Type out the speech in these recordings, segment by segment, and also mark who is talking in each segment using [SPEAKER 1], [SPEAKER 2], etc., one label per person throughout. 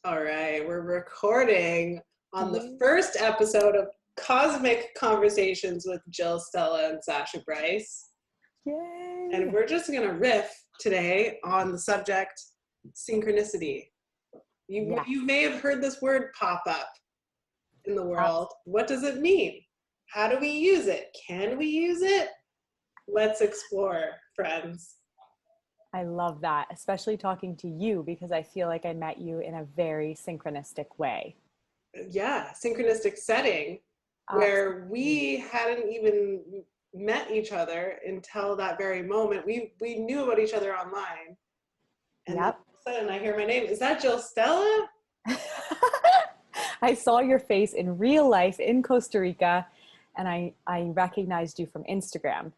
[SPEAKER 1] All right, we're recording on the
[SPEAKER 2] Yay.
[SPEAKER 1] first episode of Cosmic Conversations with Jill, Stella, and Sacha Bryce. And
[SPEAKER 2] Yay!
[SPEAKER 1] we're just going to riff today on the subject synchronicity. You may have heard this word pop up in the world. What does it mean? How do we use it? Can we use it? Let's explore, friends.
[SPEAKER 2] I love that, especially talking to you because I feel like I met you in a very synchronistic way.
[SPEAKER 1] Yeah, synchronistic setting where we hadn't even met each other until that very moment. We knew about each other online. And then all of a sudden I hear my name. Is that Jill Stella?
[SPEAKER 2] I saw your face in real life in Costa Rica and I recognized you from Instagram.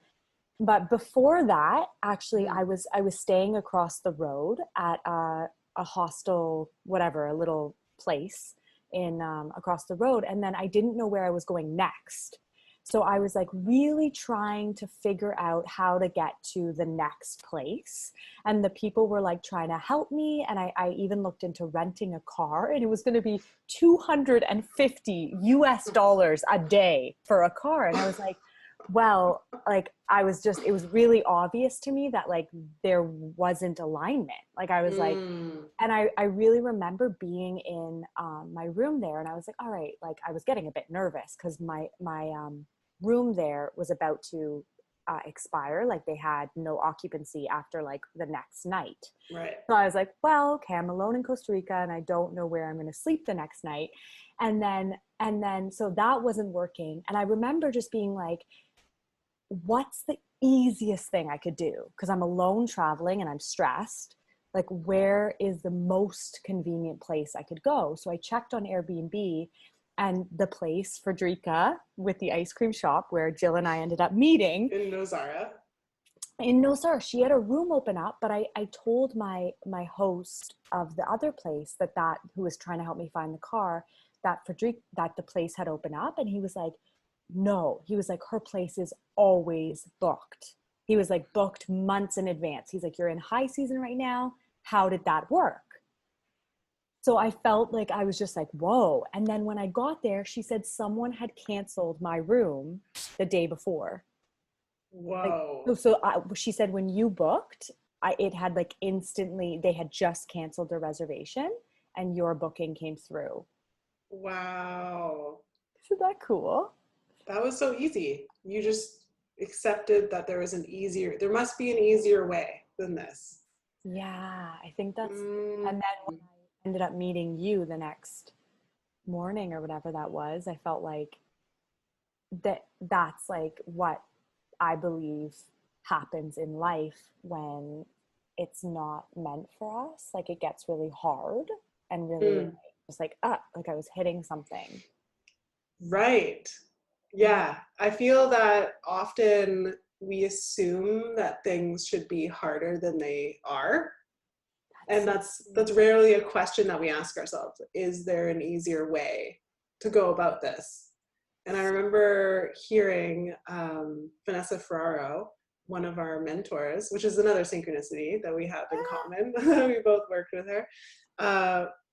[SPEAKER 2] But before that, actually, I was staying across the road at a hostel, whatever, a little place in across the road. And then I didn't know where I was going next. So I was like really trying to figure out how to get to the next place. And the people were like trying to help me. And I even looked into renting a car, and it was going to be $250 US a day for a car. And I was like, well, like it was really obvious to me that like there wasn't alignment. Like I was like, and I really remember being in my room there, and I was like, all right, like I was getting a bit nervous because my room there was about to expire. Like they had no occupancy after like the next night.
[SPEAKER 1] Right.
[SPEAKER 2] So I was like, well, okay, I'm alone in Costa Rica and I don't know where I'm going to sleep the next night. And then so that wasn't working. And I remember just being like, what's the easiest thing I could do? Because I'm alone traveling and I'm stressed. Like, where is the most convenient place I could go? So I checked on Airbnb, and the place, Frederica, with the ice cream shop where Jill and I ended up meeting.
[SPEAKER 1] In Nozara.
[SPEAKER 2] She had a room open up, but I told my host of the other place that who was trying to help me find the car, that the place had opened up, and he was like, no, he was like, her place is always booked. He was like booked months in advance. He's like, you're in high season right now. How did that work? So I felt like I was just like, whoa. And then when I got there, she said someone had canceled my room the day before.
[SPEAKER 1] Whoa.
[SPEAKER 2] She said when you booked, it had like instantly, they had just canceled the reservation and your booking came through.
[SPEAKER 1] Wow.
[SPEAKER 2] Isn't that cool?
[SPEAKER 1] That was so easy. You just accepted that there must be an easier way than this.
[SPEAKER 2] Yeah, I think that's, and then when I ended up meeting you the next morning or whatever that was, I felt like that's like what I believe happens in life when it's not meant for us. Like it gets really hard and really just like I was hitting something.
[SPEAKER 1] Right. Yeah, I feel that often we assume that things should be harder than they are. And that's rarely a question that we ask ourselves. Is there an easier way to go about this? And I remember hearing Vanessa Ferraro, one of our mentors, which is another synchronicity that we have in common. We both worked with her.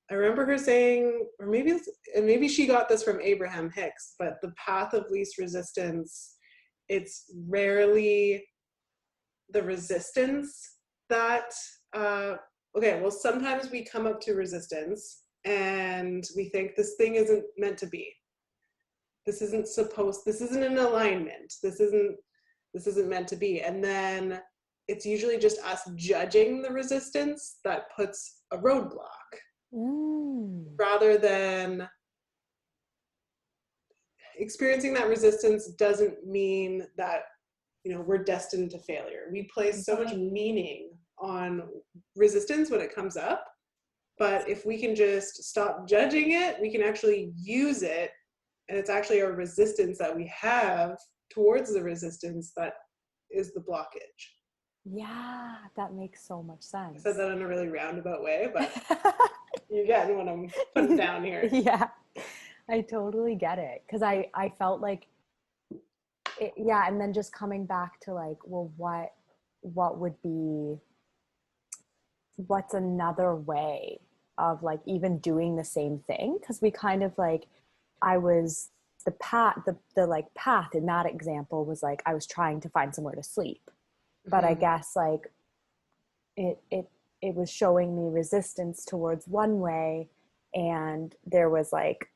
[SPEAKER 1] I remember her saying, or maybe she got this from Abraham Hicks, but the path of least resistance, it's rarely the resistance that, sometimes we come up to resistance and we think this thing isn't meant to be. This isn't an alignment. This isn't meant to be. And then it's usually just us judging the resistance that puts a roadblock. Rather than experiencing that resistance doesn't mean that, we're destined to failure. We place so much meaning on resistance when it comes up, but if we can just stop judging it, we can actually use it, and it's actually our resistance that we have towards the resistance that is the blockage.
[SPEAKER 2] Yeah, that makes so much sense.
[SPEAKER 1] I said that in a really roundabout way, but you're getting what I'm putting down here.
[SPEAKER 2] Yeah, I totally get it. Because I felt like, and then just coming back to like, well, what's another way of like even doing the same thing, because we kind of like, I was the path, the like path in that example was like I was trying to find somewhere to sleep, but I guess like it was showing me resistance towards one way, and there was like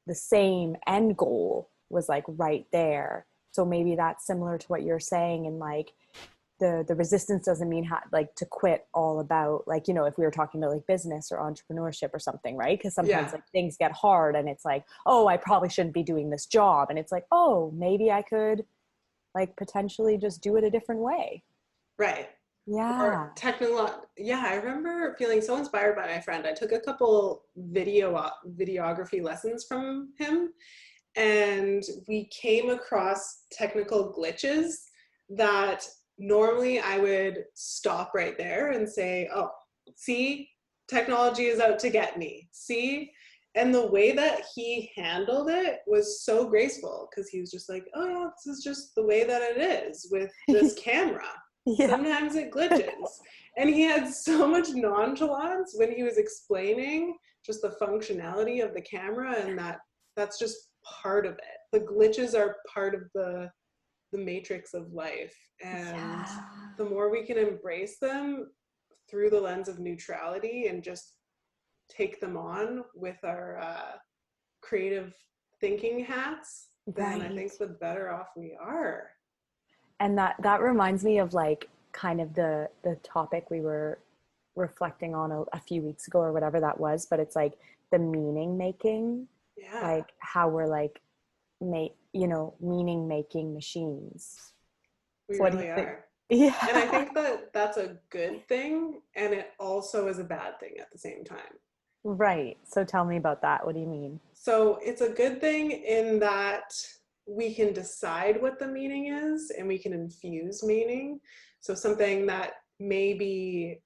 [SPEAKER 2] the same end goal was like right there. So maybe that's similar to what you're saying, and like the resistance doesn't mean like to quit all about like, you know, if we were talking about like business or entrepreneurship or something, right? Because sometimes
[SPEAKER 1] Yeah.
[SPEAKER 2] like things get hard and it's like, oh, I probably shouldn't be doing this job, and it's like, oh, maybe I could like potentially just do it a different way.
[SPEAKER 1] Right.
[SPEAKER 2] Yeah.
[SPEAKER 1] Or yeah, I remember feeling so inspired by my friend. I took a couple videography lessons from him, and we came across technical glitches that normally I would stop right there and say, oh, see, technology is out to get me. See? And the way that he handled it was so graceful, because he was just like, oh yeah, this is just the way that it is with this camera.
[SPEAKER 2] Yeah.
[SPEAKER 1] Sometimes it glitches. And he had so much nonchalance when he was explaining just the functionality of the camera, and that's just part of it. The glitches are part of the matrix of life. And
[SPEAKER 2] Yeah.
[SPEAKER 1] the more we can embrace them through the lens of neutrality and just take them on with our creative thinking hats, then I
[SPEAKER 2] Right.
[SPEAKER 1] think the better off we are.
[SPEAKER 2] And that reminds me of like kind of the topic we were reflecting on a few weeks ago or whatever that was, but it's like the meaning making,
[SPEAKER 1] Yeah,
[SPEAKER 2] like how we're like you know, meaning making machines.
[SPEAKER 1] we
[SPEAKER 2] So what do you
[SPEAKER 1] really
[SPEAKER 2] think?
[SPEAKER 1] are. And I
[SPEAKER 2] Yeah.
[SPEAKER 1] think that that's a good thing, and it also is a bad thing at the same time.
[SPEAKER 2] Right. So tell me about that. What do you mean?
[SPEAKER 1] So it's a good thing in that we can decide what the meaning is and we can infuse meaning. So something that maybe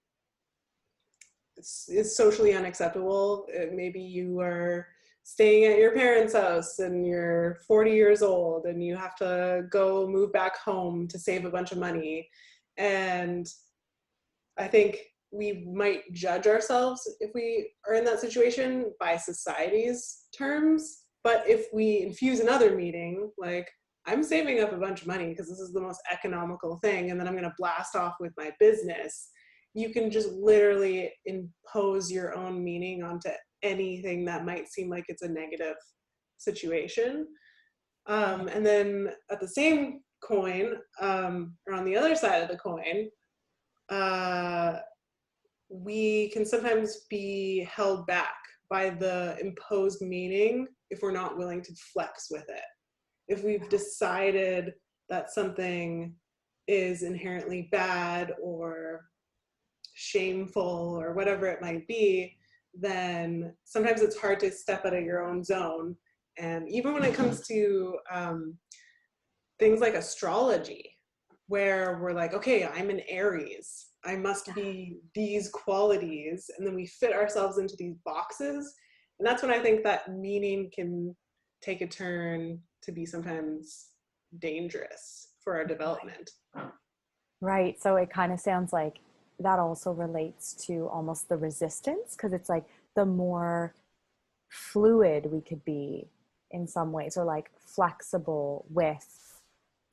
[SPEAKER 1] is socially unacceptable. Maybe you are staying at your parents' house and you're 40 years old and you have to go move back home to save a bunch of money. And I think we might judge ourselves if we are in that situation by society's terms. But if we infuse another meaning, like I'm saving up a bunch of money because this is the most economical thing, and then I'm going to blast off with my business, you can just literally impose your own meaning onto anything that might seem like it's a negative situation. And then at the same coin, or on the other side of the coin, we can sometimes be held back by the imposed meaning if we're not willing to flex with it. If we've decided that something is inherently bad or shameful or whatever it might be, then sometimes it's hard to step out of your own zone. And even when it comes to things like astrology, where we're like, okay, I'm an Aries, I must be these qualities, and then we fit ourselves into these boxes. And that's when I think that meaning can take a turn to be sometimes dangerous for our development.
[SPEAKER 2] Right. So it kind of sounds like that also relates to almost the resistance, because it's like the more fluid we could be in some ways, or like flexible with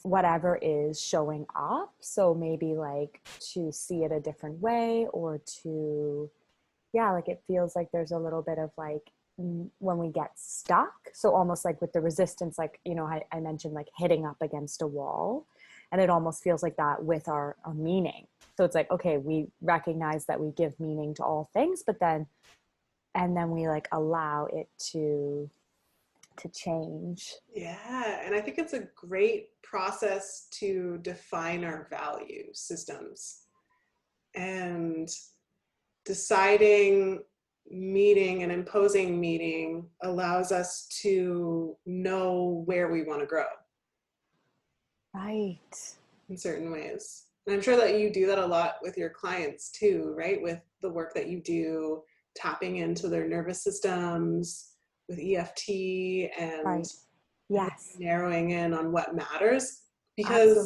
[SPEAKER 2] whatever is showing up. So maybe like to see it a different way, or to, yeah, like it feels like there's a little bit of like when we get stuck. So almost like with the resistance, like, you know, I mentioned like hitting up against a wall. And it almost feels like that with our meaning. So it's like, okay, we recognize that we give meaning to all things, but then, and then we like allow it to change.
[SPEAKER 1] Yeah, and I think it's a great process to define our value systems. And deciding meeting and imposing meaning allows us to know where we want to grow
[SPEAKER 2] Right.
[SPEAKER 1] in certain ways. And I'm sure that you do that a lot with your clients too, right? With the work that you do, tapping into their nervous systems with EFT and
[SPEAKER 2] Right. Yes.
[SPEAKER 1] narrowing in on what matters.
[SPEAKER 2] Absolutely.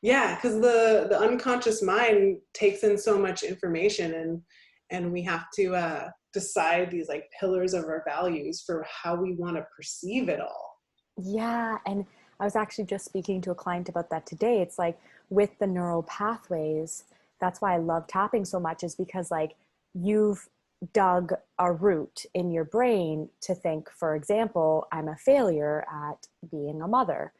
[SPEAKER 1] Because the unconscious mind takes in so much information, and and we have to decide these like pillars of our values for how we want to perceive it all.
[SPEAKER 2] Yeah. And I was actually just speaking to a client about that today. It's like with the neural pathways, that's why I love tapping so much, is because like you've dug a root in your brain to think, for example, I'm a failure at being a mother.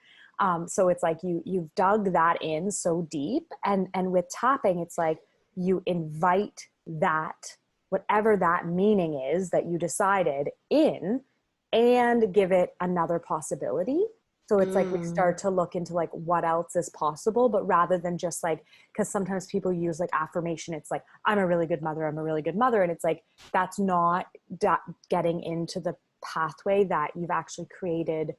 [SPEAKER 2] So it's like you've dug that in so deep, and with tapping, it's like you invite that, whatever that meaning is that you decided in, and give it another possibility. So it's like we start to look into like what else is possible, but rather than just like, because sometimes people use like affirmation, it's like, I'm a really good mother, I'm a really good mother. And it's like, that's not getting into the pathway that you've actually created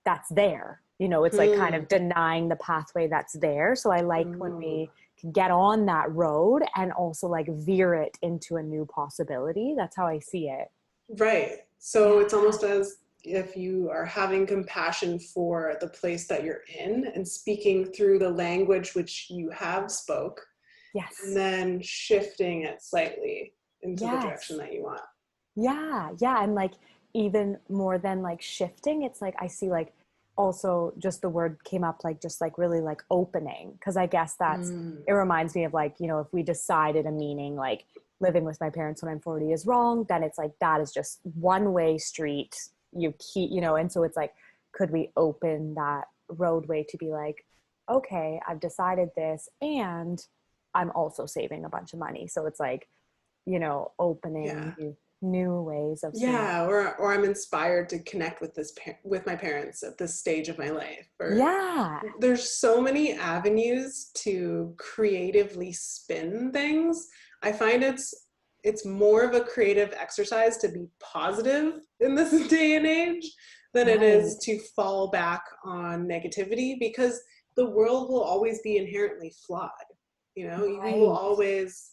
[SPEAKER 2] that's there. You know, it's like kind of denying the pathway that's there. So I like when we can get on that road and also like veer it into a new possibility. That's how I see it.
[SPEAKER 1] Right. So
[SPEAKER 2] Yeah.
[SPEAKER 1] it's almost as if you are having compassion for the place that you're in and speaking through the language which you have spoke, and
[SPEAKER 2] Yes.
[SPEAKER 1] then shifting it slightly into the direction
[SPEAKER 2] Yes.
[SPEAKER 1] that you want.
[SPEAKER 2] Yeah. Yeah. And like even more than like shifting, it's like I see like also just the word came up like just like really like opening. Cause I guess that's, it reminds me of like, you know, if we decided a meaning like living with my parents when I'm 40 is wrong, then it's like that is just one way street. You keep, you know, and so it's like, could we open that roadway to be like, okay, I've decided this and I'm also saving a bunch of money. So it's like, you know,
[SPEAKER 1] Yeah.
[SPEAKER 2] opening new ways of seeing.
[SPEAKER 1] Yeah, or I'm inspired to connect with with my parents at this stage of my life. Or
[SPEAKER 2] Yeah.
[SPEAKER 1] there's so many avenues to creatively spin things. I find it's more of a creative exercise to be positive in this day and age than it is
[SPEAKER 2] Right.
[SPEAKER 1] to fall back on negativity, because the world will always be inherently flawed. You know, we will
[SPEAKER 2] Right.
[SPEAKER 1] always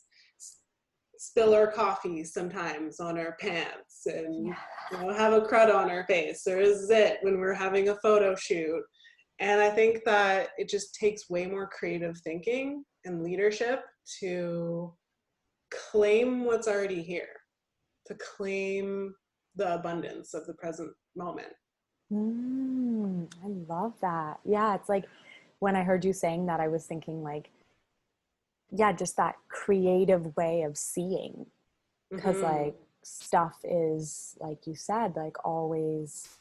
[SPEAKER 1] spill our coffee sometimes on our pants, and
[SPEAKER 2] Yeah.
[SPEAKER 1] you know, have a crud on our face or a zit when we're having a photo shoot. And I think that it just takes way more creative thinking and leadership to claim what's already here, to claim the abundance of the present moment.
[SPEAKER 2] I love that. Yeah, it's like when I heard you saying that, I was thinking like, yeah, just that creative way of seeing. Because
[SPEAKER 1] Mm-hmm.
[SPEAKER 2] like stuff is, like you said, like always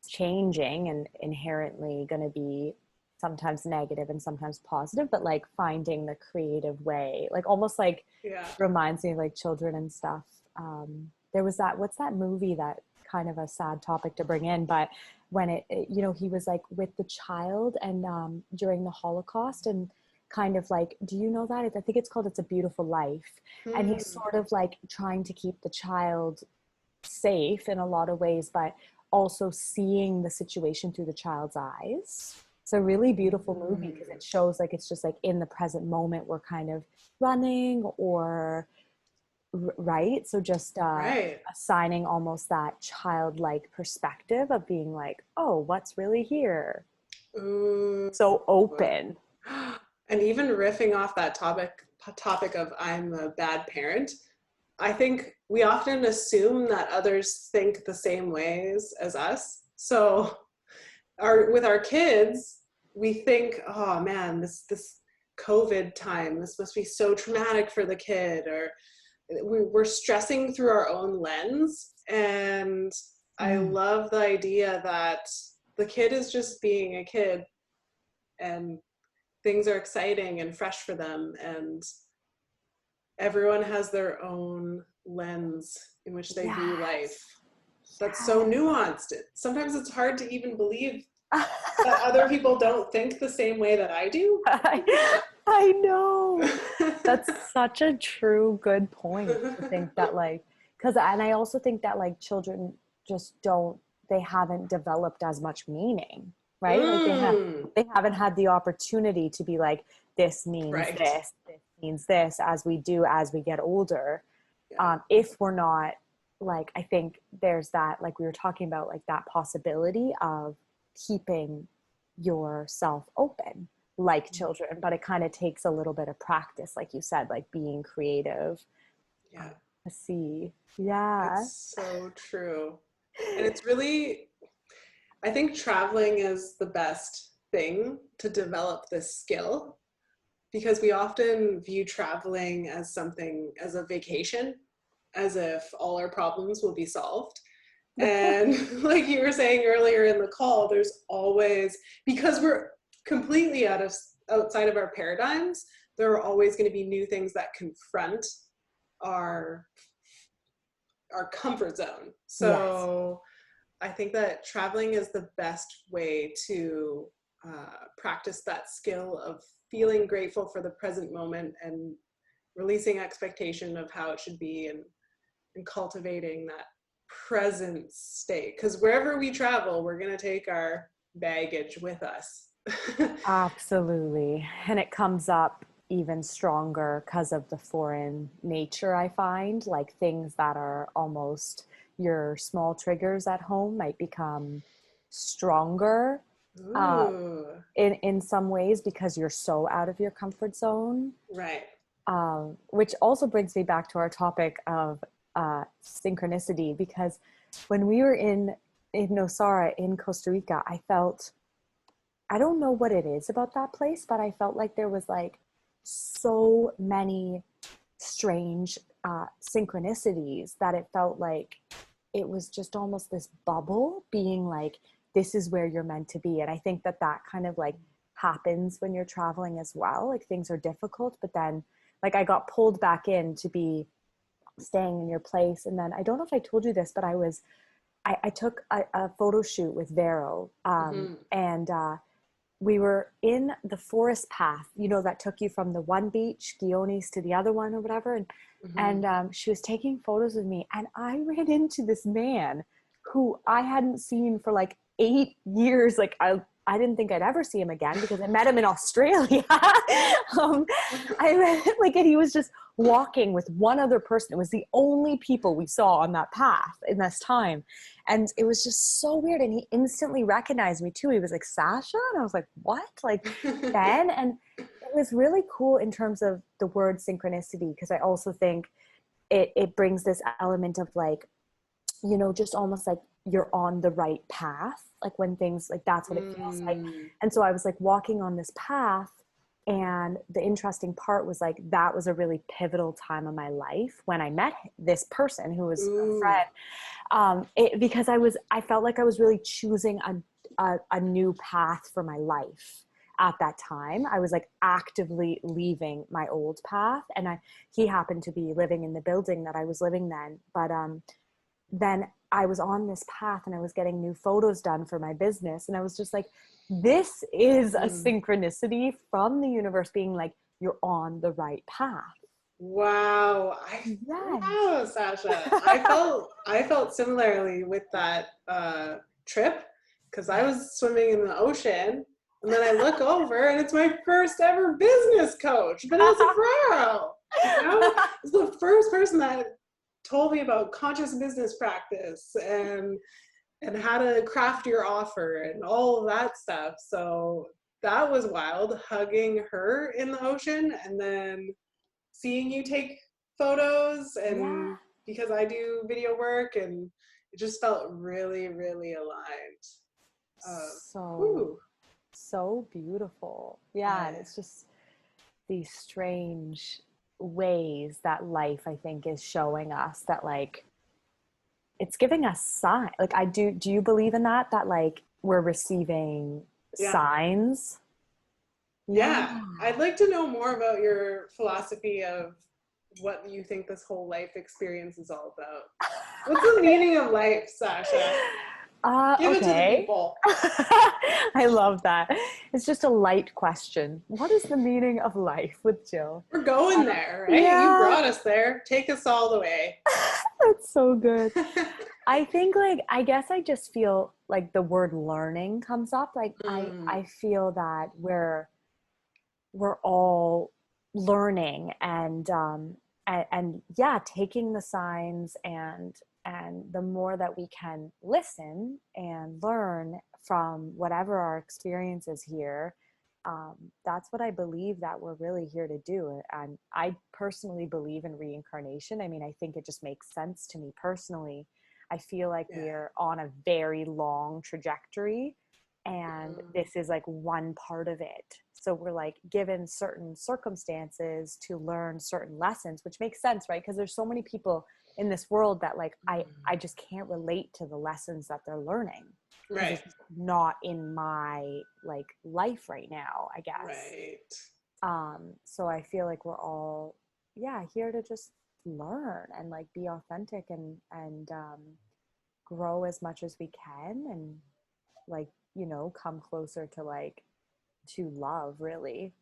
[SPEAKER 2] changing and inherently going to be sometimes negative and sometimes positive, but like finding the creative way, like almost like
[SPEAKER 1] Yeah.
[SPEAKER 2] reminds me of like children and stuff. There was that, what's that movie, that kind of a sad topic to bring in, but when you know, he was like with the child and during the Holocaust, and kind of like, do you know that? I think it's called It's a Beautiful Life. And he's
[SPEAKER 1] Hmm.
[SPEAKER 2] sort of like trying to keep the child safe in a lot of ways, but also seeing the situation through the child's eyes. It's a really beautiful movie because it shows like it's just like in the present moment we're kind of running or right. So just
[SPEAKER 1] Right.
[SPEAKER 2] assigning almost that childlike perspective of being like, oh, what's really here?
[SPEAKER 1] Ooh.
[SPEAKER 2] So open.
[SPEAKER 1] And even riffing off that topic of I'm a bad parent, I think we often assume that others think the same ways as us. So with our kids, we think, oh man, this COVID time, this must be so traumatic for the kid, or we're stressing through our own lens. And I
[SPEAKER 2] Mm.
[SPEAKER 1] love the idea that the kid is just being a kid, and things are exciting and fresh for them, and everyone has their own lens in which they view life.
[SPEAKER 2] Yes.
[SPEAKER 1] That's so
[SPEAKER 2] Yes.
[SPEAKER 1] nuanced. Sometimes it's hard to even believe that other people don't think the same way that I do.
[SPEAKER 2] I know. That's such a true good point to think that like, because and I also think that like children just don't, they haven't developed as much meaning, right? Like
[SPEAKER 1] Mm,
[SPEAKER 2] they haven't had the opportunity to be like, this means
[SPEAKER 1] right.
[SPEAKER 2] this means this, as we do as we get older.
[SPEAKER 1] Yeah.
[SPEAKER 2] If we're not, like, I think there's that, like we were talking about, like that possibility of keeping yourself open like children, but it kind of takes a little bit of practice, like you said, like being creative.
[SPEAKER 1] Yeah.
[SPEAKER 2] to see. Yeah.
[SPEAKER 1] It's so true. And it's really, I think traveling is the best thing to develop this skill, because we often view traveling as something, as a vacation, as if all our problems will be solved. And like you were saying earlier in the call, there's always, because we're completely outside of our paradigms, there are always going to be new things that confront our our comfort zone.
[SPEAKER 2] Yes.
[SPEAKER 1] So I think that traveling is the best way to practice that skill of feeling grateful for the present moment and releasing expectation of how it should be, and cultivating that present state. Because wherever we travel, we're going to take our baggage with us.
[SPEAKER 2] Absolutely. And it comes up even stronger because of the foreign nature, I find. Like things that are almost your small triggers at home might become stronger uh,
[SPEAKER 1] Ooh,
[SPEAKER 2] in some ways because you're so out of your comfort zone.
[SPEAKER 1] right.
[SPEAKER 2] Which also brings me back to our topic of synchronicity, because when we were in Nosara in Costa Rica, I felt, I don't know what it is about that place, but I felt like there was like so many strange synchronicities that it felt like it was just almost this bubble being like, this is where you're meant to be. And I think that that kind of like happens when you're traveling as well. Like things are difficult, but then like I got pulled back in to be staying in your place. And then I don't know if I told you this, but I took a photo shoot with Vero,
[SPEAKER 1] Mm-hmm.
[SPEAKER 2] and we were in the forest path, you know, that took you from the one beach, Guiones, to the other one or whatever.
[SPEAKER 1] Mm-hmm.
[SPEAKER 2] And she was taking photos of me, and I ran into this man who I hadn't seen for like 8 years. Like I didn't think I'd ever see him again because I met him in Australia. I met like, and he was just walking with one other person. It was the only people we saw on that path in this time. And it was just so weird. And he instantly recognized me too. He was like, Sacha? And I was like, what? Like, Ben? And it was really cool in terms of the word synchronicity, because I also think it brings this element of like, you know, just almost like you're on the right path. Like when things like that's what it feels like.
[SPEAKER 1] Mm.
[SPEAKER 2] And so I was like walking on this path. And the interesting part was like, that was a really pivotal time of my life when I met this person who was a
[SPEAKER 1] Ooh.
[SPEAKER 2] friend. Because I felt like I was really choosing a new path for my life at that time. I was like actively leaving my old path, and he happened to be living in the building that I was living then. But then I was on this path and I was getting new photos done for my business, and I was just like, this is a
[SPEAKER 1] Mm.
[SPEAKER 2] synchronicity from the universe being like, you're on the right path.
[SPEAKER 1] Wow.
[SPEAKER 2] Yes.
[SPEAKER 1] Wow, Sasha. I felt similarly with that trip, because I was swimming in the ocean, and then I look over and it's my first ever business coach, Vanessa Ferraro. You know, it's the first person that told me about conscious business practice and how to craft your offer and all of that stuff. So that was wild, hugging her in the ocean and then seeing you take photos,
[SPEAKER 2] Yeah.
[SPEAKER 1] and because I do video work, and it just felt really, really aligned.
[SPEAKER 2] So,
[SPEAKER 1] Whew,
[SPEAKER 2] so beautiful. Yeah. And
[SPEAKER 1] I,
[SPEAKER 2] it's just these strange ways that life, I think, is showing us that, like, it's giving us sign. Like, do you believe in that? That, like, we're receiving
[SPEAKER 1] yeah,
[SPEAKER 2] signs? Yeah.
[SPEAKER 1] yeah. I'd like to know more about your philosophy of what you think this whole life experience is all about. What's the meaning of life, Sasha? Give it to the
[SPEAKER 2] Okay.
[SPEAKER 1] people.
[SPEAKER 2] I love that. It's just a light question. What is the meaning of life with Jill?
[SPEAKER 1] We're going there, right? You
[SPEAKER 2] Yeah,
[SPEAKER 1] brought us there. Take us all the way.
[SPEAKER 2] that's so good. I think like I guess I just feel like the word learning comes up. Like I
[SPEAKER 1] Mm,
[SPEAKER 2] feel that we're all learning and yeah, taking the signs and the more that we can listen and learn from whatever our experience is here, that's what I believe that we're really here to do. And I personally believe in reincarnation. I mean, I think it just makes sense to me personally. I feel like
[SPEAKER 1] Yeah.
[SPEAKER 2] we're on a very long trajectory, and this is like one part of it. So we're like given certain circumstances to learn certain lessons, which makes sense, right? Because there's so many people in this world that like I just can't relate to the lessons that they're learning, because
[SPEAKER 1] Right.
[SPEAKER 2] it's not in my like life right now, I guess.
[SPEAKER 1] Right.
[SPEAKER 2] So I feel like we're all, yeah, here to just learn and like be authentic and grow as much as we can, and like, you know, come closer to like to love, really.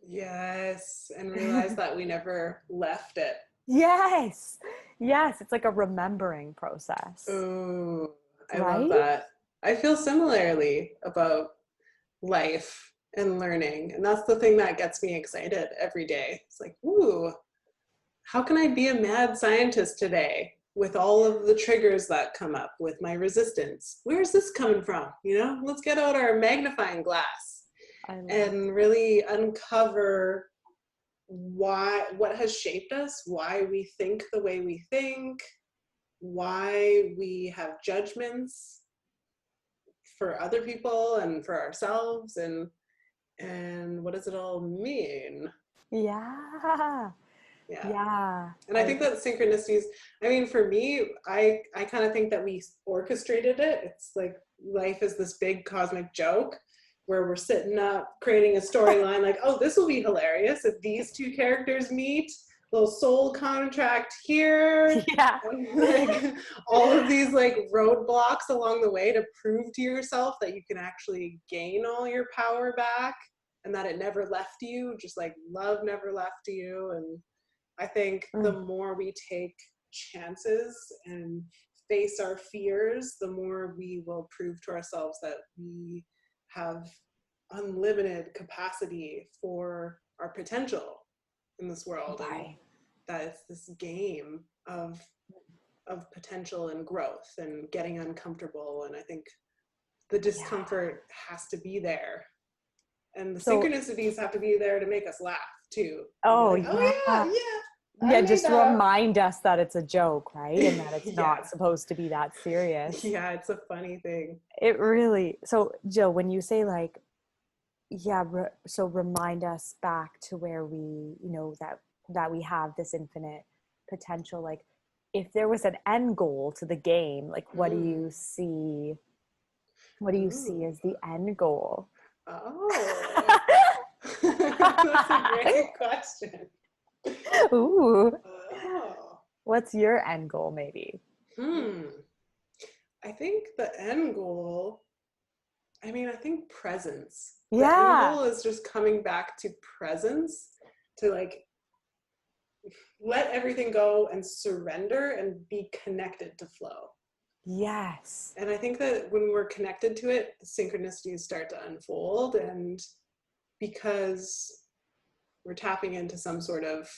[SPEAKER 1] Yes. And realize that we never left it.
[SPEAKER 2] Yes, yes, it's like a remembering process,
[SPEAKER 1] Ooh, I love
[SPEAKER 2] right?
[SPEAKER 1] that. I feel similarly about life and learning. And that's the thing that gets me excited every day. It's like, ooh, how can I be a mad scientist today with all of the triggers that come up with my resistance? Where's this coming from? You know, let's get out our magnifying glass
[SPEAKER 2] I love
[SPEAKER 1] and really uncover what has shaped us, why we think the way we think, why we have judgments for other people and for ourselves, and what does it all mean?
[SPEAKER 2] yeah,
[SPEAKER 1] Yeah.
[SPEAKER 2] yeah,
[SPEAKER 1] And I think that synchronicities, I mean, for me, I kind of think that we orchestrated it. It's like life is this big cosmic joke where we're sitting up creating a storyline like, oh, this will be hilarious if these two characters meet, little soul contract here,
[SPEAKER 2] yeah.
[SPEAKER 1] and like all of these like roadblocks along the way to prove to yourself that you can actually gain all your power back and that it never left you, just like love never left you. And I think the
[SPEAKER 2] Mm,
[SPEAKER 1] more we take chances and face our fears, the more we will prove to ourselves that we have unlimited capacity for our potential in this world, and
[SPEAKER 2] right.
[SPEAKER 1] that it's this game of potential and growth and getting uncomfortable. And I think the
[SPEAKER 2] Yeah.
[SPEAKER 1] discomfort has to be there, and the
[SPEAKER 2] So,
[SPEAKER 1] synchronicities have to be there to make us laugh too and be
[SPEAKER 2] oh
[SPEAKER 1] like, oh
[SPEAKER 2] yeah.
[SPEAKER 1] yeah, yeah, I
[SPEAKER 2] Yeah,
[SPEAKER 1] made
[SPEAKER 2] just to
[SPEAKER 1] that up.
[SPEAKER 2] remind us that it's a joke, right? And that it's not
[SPEAKER 1] Yeah,
[SPEAKER 2] supposed to be that serious.
[SPEAKER 1] yeah, it's a funny thing.
[SPEAKER 2] It really, so Jill, when you say like, yeah, so remind us back to where we, you know, that we have this infinite potential. Like, if there was an end goal to the game, like, what do
[SPEAKER 1] Mm.
[SPEAKER 2] you see? What do you see
[SPEAKER 1] Ooh.
[SPEAKER 2] as the end goal?
[SPEAKER 1] Oh, that's a great question.
[SPEAKER 2] Ooh,
[SPEAKER 1] Oh,
[SPEAKER 2] what's your end goal, maybe?
[SPEAKER 1] hmm. I think the end goal, I mean, I think presence. The end
[SPEAKER 2] Yeah.
[SPEAKER 1] goal is just coming back to presence, to like let everything go and surrender and be connected to flow.
[SPEAKER 2] Yes.
[SPEAKER 1] And I think that when we're connected to it, the synchronicities start to unfold. And because we're tapping into some sort of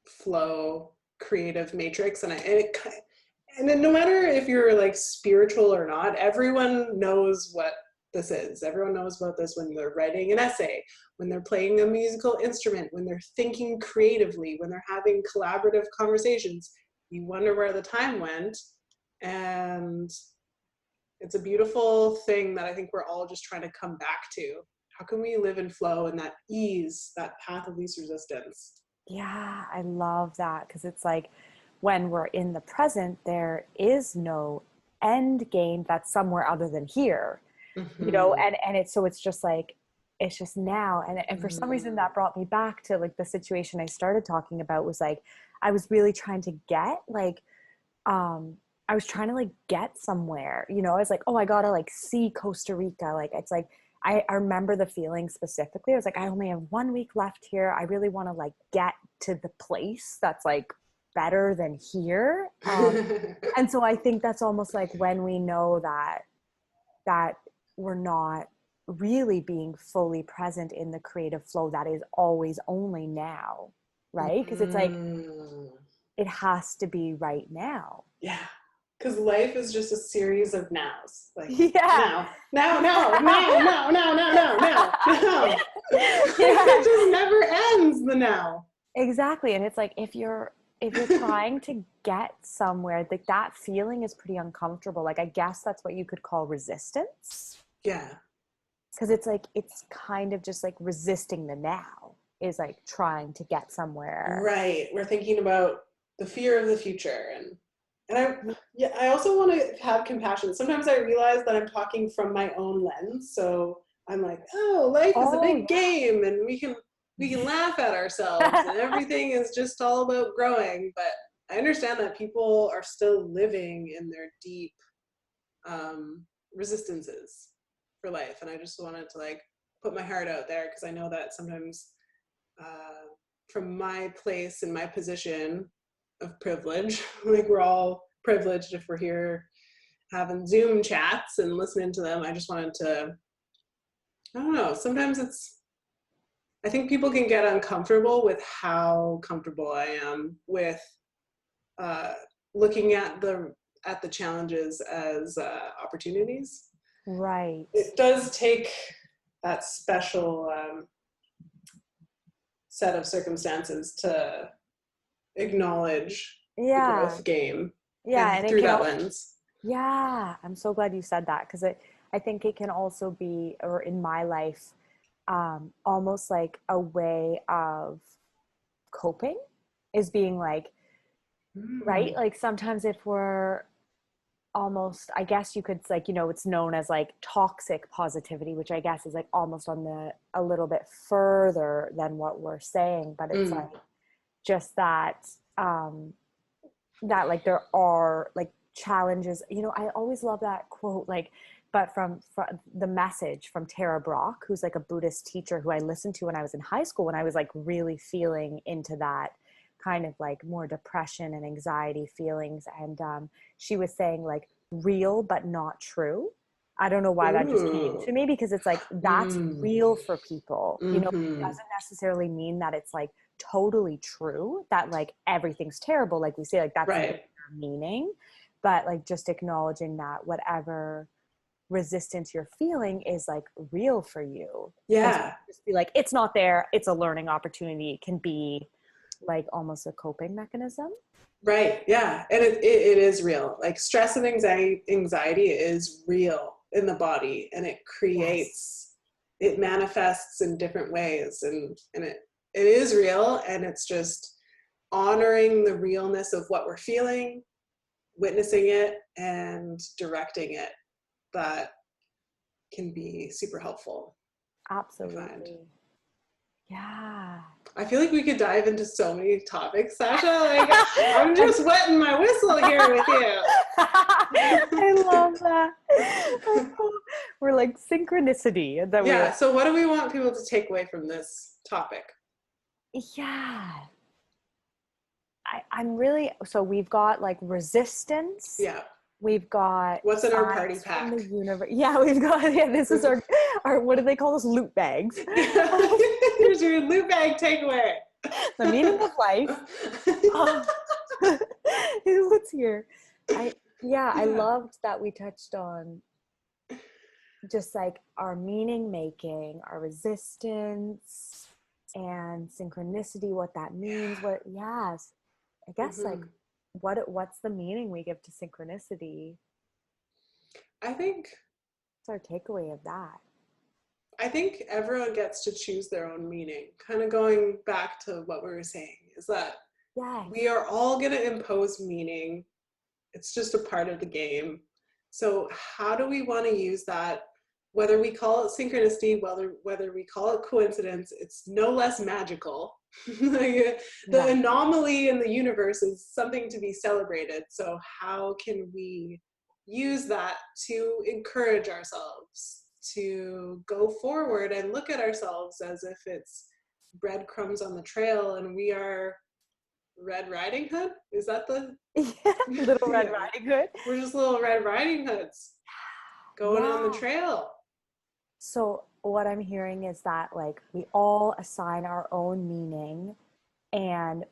[SPEAKER 1] flow creative matrix, and then no matter if you're like spiritual or not, everyone knows what this is. Everyone knows about this when they're writing an essay, when they're playing a musical instrument, when they're thinking creatively, when they're having collaborative conversations. You wonder where the time went. And it's a beautiful thing that I think we're all just trying to come back to. How can we live in flow and that ease, that path of least resistance?
[SPEAKER 2] Yeah, I love that, because it's like when we're in the present, there is no end game that's somewhere other than here, you know,
[SPEAKER 1] Mm-hmm.
[SPEAKER 2] and it's so it's just like it's just now. And for some reason
[SPEAKER 1] Mm-hmm.
[SPEAKER 2] that brought me back to like the situation I started talking about, was like I was really trying to get like um I was trying to like get somewhere, you know. I was like, oh, I gotta like see Costa Rica. Like it's like I remember the feeling specifically. I was like, I only have 1 week left here. I really want to like get to the place that's like better than here. And so I think that's almost like when we know that we're not really being fully present in the creative flow that is always only now, right? Because it's like
[SPEAKER 1] Mm.
[SPEAKER 2] it has to be right now.
[SPEAKER 1] Yeah, Because life is just a series of nows. Like,
[SPEAKER 2] Yeah.
[SPEAKER 1] now, now, now, now, now, now, now, now, now, now.
[SPEAKER 2] Yeah.
[SPEAKER 1] It just never ends, the now.
[SPEAKER 2] Exactly. And it's like if you're trying to get somewhere, like that feeling is pretty uncomfortable. Like I guess that's what you could call resistance.
[SPEAKER 1] Yeah.
[SPEAKER 2] Because it's like it's kind of just like resisting the now is like trying to get somewhere.
[SPEAKER 1] Right. We're thinking about the fear of the future, I also want to have compassion. Sometimes I realize that I'm talking from my own lens. So I'm like, oh, life is a
[SPEAKER 2] Oh
[SPEAKER 1] big
[SPEAKER 2] yeah.
[SPEAKER 1] game and we can laugh at ourselves and everything is just all about growing. But I understand that people are still living in their deep resistances for life. And I just wanted to like put my heart out there because I know that sometimes from my place and my position of privilege, like we're all privileged if we're here having Zoom chats and listening to them. I just wanted to, I don't know, sometimes I think people can get uncomfortable with how comfortable I am with uh, looking at the challenges as opportunities.
[SPEAKER 2] Right.
[SPEAKER 1] It does take that special set of circumstances to acknowledge the
[SPEAKER 2] Yeah.
[SPEAKER 1] growth game
[SPEAKER 2] Yeah.
[SPEAKER 1] and
[SPEAKER 2] And it
[SPEAKER 1] through
[SPEAKER 2] can
[SPEAKER 1] that
[SPEAKER 2] all,
[SPEAKER 1] lens.
[SPEAKER 2] yeah. I'm so glad you said that because I think it can also be, or in my life, almost like a way of coping is being like, right?
[SPEAKER 1] Mm.
[SPEAKER 2] Like sometimes if we're almost, I guess you could like, it's known as like toxic positivity, which I guess is like almost on the a little bit further than what we're saying, but it's
[SPEAKER 1] Mm.
[SPEAKER 2] like just that um that like there are like challenges. I always love that quote, like, but from the message from Tara Brach, who's like a Buddhist teacher who I listened to when I was in high school, when I was like really feeling into that kind of like more depression and anxiety feelings. And she was saying like real but not true. I don't know why that just came
[SPEAKER 1] Ooh.
[SPEAKER 2] to me because it's like that's
[SPEAKER 1] Mm.
[SPEAKER 2] real for people. It
[SPEAKER 1] Mm-hmm.
[SPEAKER 2] doesn't necessarily mean that it's like totally true, that like everything's terrible, like we say, like that's their
[SPEAKER 1] Right.
[SPEAKER 2] meaning. But like just acknowledging that whatever resistance you're feeling is like real for you, and to
[SPEAKER 1] Yeah.
[SPEAKER 2] just be like it's not there, it's a learning opportunity, it can be like almost a coping mechanism.
[SPEAKER 1] Right. Yeah. And it is real. Like stress and anxiety is real in the body and
[SPEAKER 2] Yes.
[SPEAKER 1] it manifests in different ways and it is real and it's just honoring the realness of what we're feeling, witnessing it and directing it that can be super helpful, I find.
[SPEAKER 2] Absolutely. Yeah.
[SPEAKER 1] I feel like we could dive into so many topics, Sasha. Like I'm just wetting my whistle here with you.
[SPEAKER 2] I love that. We're like synchronicity that
[SPEAKER 1] Yeah,
[SPEAKER 2] we're,
[SPEAKER 1] so what do we want people to take away from this topic?
[SPEAKER 2] yeah. I'm really, so we've got like resistance.
[SPEAKER 1] Yeah.
[SPEAKER 2] We've got
[SPEAKER 1] What's in our party
[SPEAKER 2] signs from
[SPEAKER 1] pack?
[SPEAKER 2] the universe. Yeah, we've got, yeah, this is our what do they call those, loot bags?
[SPEAKER 1] Here's your loot bag takeaway.
[SPEAKER 2] The meaning of life. Oh, what's here? I
[SPEAKER 1] Yeah.
[SPEAKER 2] loved that we touched on just like our meaning making, our resistance, and synchronicity, what that means.
[SPEAKER 1] Yeah.
[SPEAKER 2] What, yes, I guess like
[SPEAKER 1] Mm-hmm.
[SPEAKER 2] what's the meaning we give to synchronicity?
[SPEAKER 1] I think
[SPEAKER 2] What's our takeaway of that?
[SPEAKER 1] I think everyone gets to choose their own meaning. Kind of going back to what we were saying is that
[SPEAKER 2] Yes.
[SPEAKER 1] we are all going to impose meaning. It's just a part of the game. So how do we want to use that? Whether we call it synchronicity, whether we call it coincidence, it's no less magical. The
[SPEAKER 2] Yeah.
[SPEAKER 1] anomaly in the universe is something to be celebrated. So how can we use that to encourage ourselves to go forward and look at ourselves as if it's breadcrumbs on the trail and we are Red Riding Hood? Is that the
[SPEAKER 2] Yeah, Little Red
[SPEAKER 1] yeah?
[SPEAKER 2] Riding Hood.
[SPEAKER 1] We're just little Red Riding Hoods going on the
[SPEAKER 2] Yeah.
[SPEAKER 1] trail.
[SPEAKER 2] So what I'm hearing is that like we all assign our own meaning, and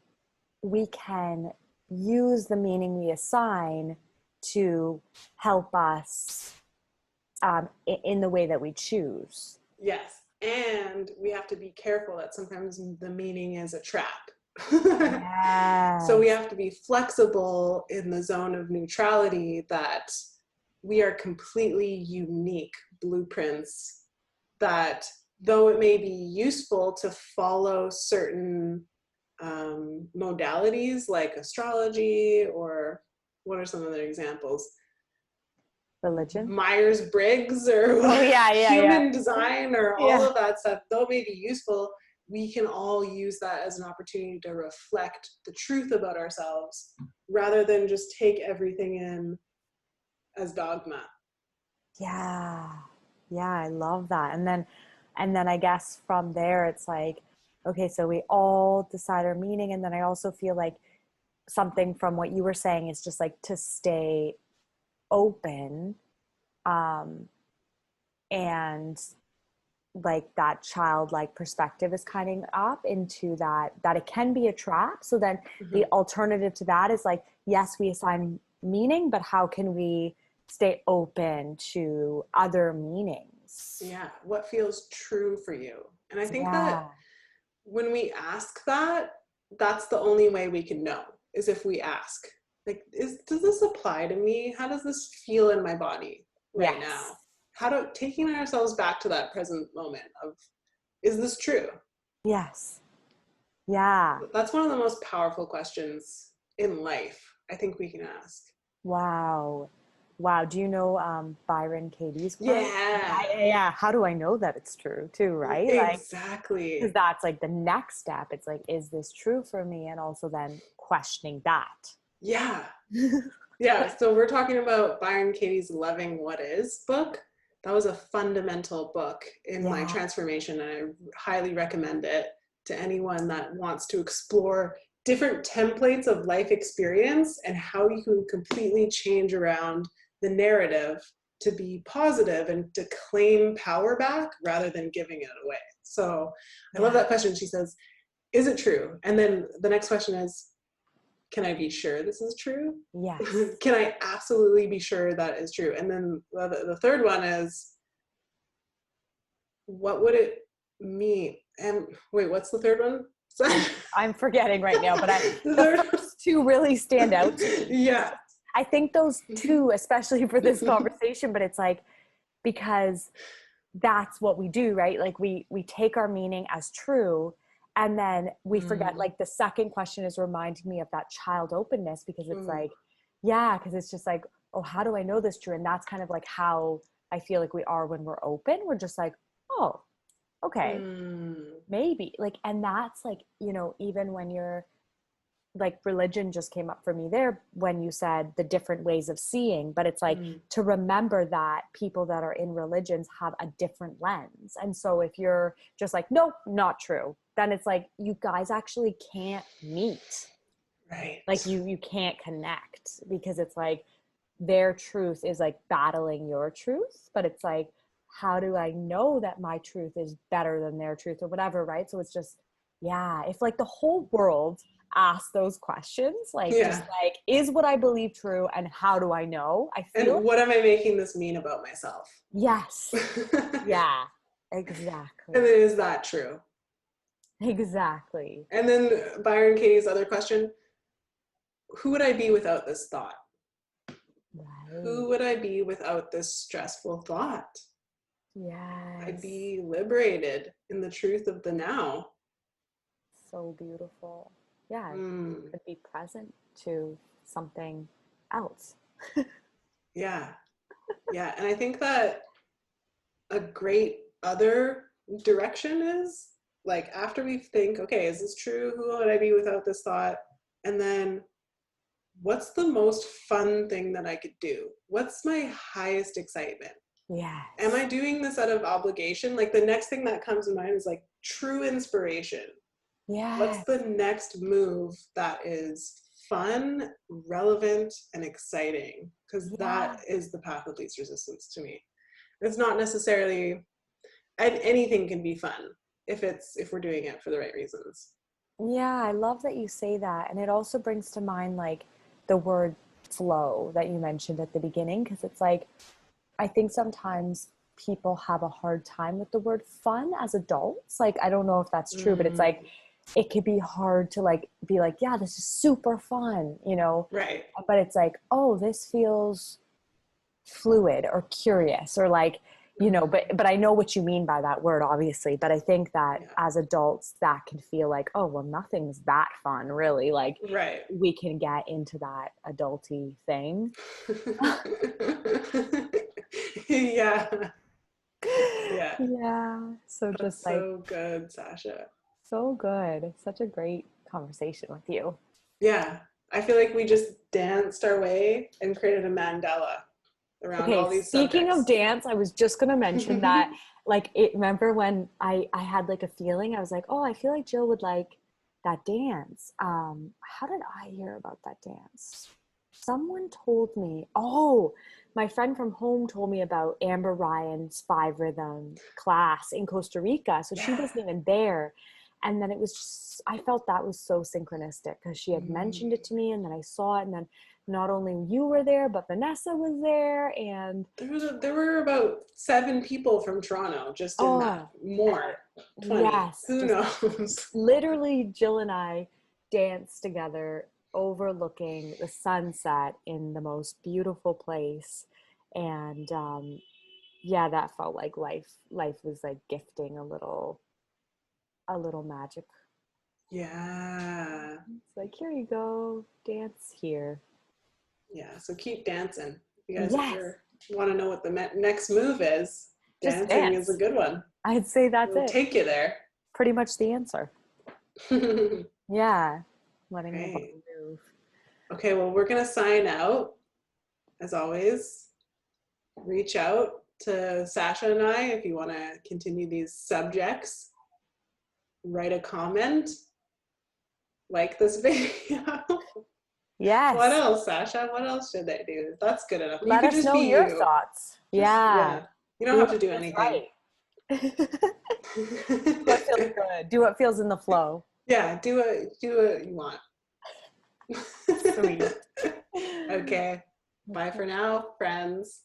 [SPEAKER 2] we can use the meaning we assign to help us in the way that we choose.
[SPEAKER 1] Yes. And we have to be careful that sometimes the meaning is a trap. So we
[SPEAKER 2] Yes.
[SPEAKER 1] have to be flexible in the zone of neutrality, that we are completely unique blueprints, that though it may be useful to follow certain modalities like astrology, or what are some other examples?
[SPEAKER 2] Religion.
[SPEAKER 1] Myers-Briggs or
[SPEAKER 2] Oh yeah, yeah, yeah.
[SPEAKER 1] human design, or all
[SPEAKER 2] Yeah.
[SPEAKER 1] of that stuff, though it may be useful, we can all use that as an opportunity to reflect the truth about ourselves rather than just take everything in as dogma.
[SPEAKER 2] Yeah. Yeah, I love that. And then I guess from there it's like, okay, so we all decide our meaning, and then I also feel like something from what you were saying is just like to stay open, um and like that childlike perspective is coming up into that it can be a trap. So then
[SPEAKER 1] Mm-hmm.
[SPEAKER 2] the alternative to that is like, yes, we assign meaning, but how can we stay open to other meanings?
[SPEAKER 1] Yeah, what feels true for you? And I think that
[SPEAKER 2] Yeah.
[SPEAKER 1] when we ask that, that's the only way we can know, is if we ask, like, does this apply to me? How does this feel in my body right
[SPEAKER 2] Yes.
[SPEAKER 1] now? Taking ourselves back to that present moment of, is this true?
[SPEAKER 2] Yes. Yeah.
[SPEAKER 1] That's one of the most powerful questions in life I think we can ask.
[SPEAKER 2] Wow. Wow. Do you know Byron Katie's quote?
[SPEAKER 1] Yeah,
[SPEAKER 2] Yeah. How do I know that it's true too, right? Like, because
[SPEAKER 1] exactly.
[SPEAKER 2] that's like the next step. It's like, is this true for me? And also then questioning that.
[SPEAKER 1] Yeah. Yeah, so we're talking about Byron Katie's Loving What Is book. That was a fundamental book in my
[SPEAKER 2] Yeah.
[SPEAKER 1] transformation, and I highly recommend it to anyone that wants to explore different templates of life experience and how you can completely change around the narrative to be positive and to claim power back rather than giving it away. So I love
[SPEAKER 2] Yeah.
[SPEAKER 1] that question. She says, is it true? And then the next question is, can I be sure this is true?
[SPEAKER 2] Yes.
[SPEAKER 1] Can I absolutely be sure that is true? And then the third one is, what would it mean? And wait, what's the third one?
[SPEAKER 2] I'm forgetting right now, but
[SPEAKER 1] The
[SPEAKER 2] the
[SPEAKER 1] third,
[SPEAKER 2] first two really stand out to me.
[SPEAKER 1] yeah.
[SPEAKER 2] I think those two, especially for this conversation, but it's like, because that's what we do, right? Like we take our meaning as true, and then we forget. Like the second question is reminding me of that child openness, because it's
[SPEAKER 1] Mm.
[SPEAKER 2] like, yeah, because it's just like, oh, how do I know this true? And that's kind of like how I feel like we are when we're open. We're just like, oh, okay,
[SPEAKER 1] Mm.
[SPEAKER 2] maybe. Like, and that's like, even when you're like, religion just came up for me there when you said the different ways of seeing, but it's like
[SPEAKER 1] Mm.
[SPEAKER 2] to remember that people that are in religions have a different lens. And so if you're just like, nope, not true, then it's like you guys actually can't meet.
[SPEAKER 1] Right.
[SPEAKER 2] Like you can't connect, because it's like their truth is like battling your truth, but it's like, how do I know that my truth is better than their truth or whatever, right? So it's just, yeah, if like the whole world asked those questions, like just
[SPEAKER 1] Yeah.
[SPEAKER 2] like, is what I believe true, and how do I know? I feel,
[SPEAKER 1] And what am I making this mean about myself?
[SPEAKER 2] yes,
[SPEAKER 1] And
[SPEAKER 2] yeah,
[SPEAKER 1] then,
[SPEAKER 2] exactly,
[SPEAKER 1] is that true?
[SPEAKER 2] exactly,
[SPEAKER 1] And then Byron Katie's other question, who would I be without this thought?
[SPEAKER 2] right,
[SPEAKER 1] Who would I be without this stressful thought? I'd
[SPEAKER 2] yes,
[SPEAKER 1] be liberated in the truth of the now.
[SPEAKER 2] so beautiful. Yeah,
[SPEAKER 1] Mm,
[SPEAKER 2] could be present to something else.
[SPEAKER 1] yeah, yeah. And I think that a great other direction is, like, after we think, okay, is this true? Who would I be without this thought? And then, what's the most fun thing that I could do? What's my highest excitement? Am I
[SPEAKER 2] Yes.
[SPEAKER 1] doing this out of obligation? Like, the next thing that comes to mind is like true inspiration. What's
[SPEAKER 2] Yes.
[SPEAKER 1] the next move that is fun, relevant, and exciting? Because
[SPEAKER 2] Yeah.
[SPEAKER 1] that is the path of least resistance to me. It's not necessarily, and anything can be fun if we're doing it for the right reasons.
[SPEAKER 2] Yeah, I love that you say that. And it also brings to mind like the word flow that you mentioned at the beginning, because it's like, I think sometimes people have a hard time with the word fun as adults. Like, I don't know if that's true, but it's like, it could be hard to like be like, yeah, this is super fun, you know?
[SPEAKER 1] Right.
[SPEAKER 2] But it's like, oh, this feels fluid or curious, or like, you know, but I know what you mean by that word, obviously. But I think that as adults, that can feel like, oh, well, nothing's that fun, really. Like,
[SPEAKER 1] right.
[SPEAKER 2] we can get into that adulty thing.
[SPEAKER 1] Yeah. Yeah.
[SPEAKER 2] Yeah. So
[SPEAKER 1] That's
[SPEAKER 2] just like,
[SPEAKER 1] so good, Sacha.
[SPEAKER 2] so good. Such a great conversation with you.
[SPEAKER 1] Yeah. I feel like we just danced our way and created a mandala around
[SPEAKER 2] Okay,
[SPEAKER 1] all these
[SPEAKER 2] speaking of
[SPEAKER 1] subjects.
[SPEAKER 2] dance, I was just gonna mention that, like, it, remember when I had like a feeling, I was like, oh, I feel like Jill would like that dance. How did I hear about that dance? Someone told me, oh, my friend from home told me about Amber Ryan's 5 rhythm class in Costa Rica. So she wasn't even there. And then it was just, I felt that was so synchronistic, because she had mentioned it to me, and then I saw it, and then not only you were there, but Vanessa was there, and
[SPEAKER 1] There were about 7 people from Toronto just in that.
[SPEAKER 2] oh,
[SPEAKER 1] More. 20.
[SPEAKER 2] yes,
[SPEAKER 1] Who
[SPEAKER 2] just
[SPEAKER 1] knows?
[SPEAKER 2] literally Jill and I danced together overlooking the sunset in the most beautiful place. And yeah, that felt like life was like gifting a little magic.
[SPEAKER 1] Yeah.
[SPEAKER 2] It's like, here you go, dance here.
[SPEAKER 1] Yeah. So keep dancing. You guys
[SPEAKER 2] Yes,
[SPEAKER 1] ever want to know what the next move is?
[SPEAKER 2] just
[SPEAKER 1] Dancing is a
[SPEAKER 2] dance.
[SPEAKER 1] good one.
[SPEAKER 2] I'd say that's
[SPEAKER 1] It'll
[SPEAKER 2] it.
[SPEAKER 1] take you there.
[SPEAKER 2] Pretty much the answer. Yeah, letting the
[SPEAKER 1] Great.
[SPEAKER 2] body move.
[SPEAKER 1] Okay, well, we're going to sign out. As always, reach out to Sacha and I if you want to continue these subjects. Write a comment, like this video. What
[SPEAKER 2] Yes.
[SPEAKER 1] else, Sacha? What else should they do? That's good enough. You
[SPEAKER 2] Let
[SPEAKER 1] could
[SPEAKER 2] us
[SPEAKER 1] just
[SPEAKER 2] know
[SPEAKER 1] be
[SPEAKER 2] your
[SPEAKER 1] you.
[SPEAKER 2] thoughts.
[SPEAKER 1] Just,
[SPEAKER 2] Yeah.
[SPEAKER 1] yeah. You don't
[SPEAKER 2] Do
[SPEAKER 1] have
[SPEAKER 2] what
[SPEAKER 1] to do
[SPEAKER 2] feels
[SPEAKER 1] anything.
[SPEAKER 2] right. Do what feels good. Do what feels in the flow.
[SPEAKER 1] Yeah, do what you want.
[SPEAKER 2] Sweet.
[SPEAKER 1] Okay. Bye for now, friends.